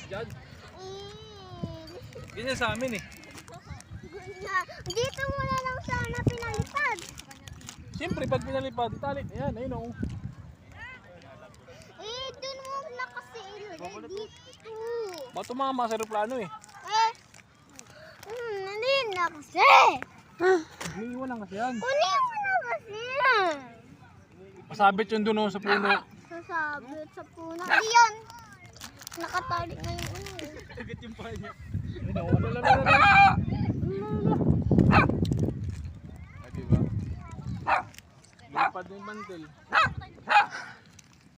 dyan. Eh, Ganyan sa amin eh. dito mo na lang sana pinalipad. Siyempre, pag pinalipad, tali. Ayan, ayun o. Eh, dun mo na kasi ilagay dito. Ba't tumama sa aeroplano eh? Hindi na kasi. Iniiwan lang kasi yan. Kunin mo na kasi. Masabit yun doon sa puno. Sasabit sa puno. Hindi yan. Nakatali na yung ulo. Agad yung paa niya. Ayun o, wala. Ah, diba? Lipad na yung mantel.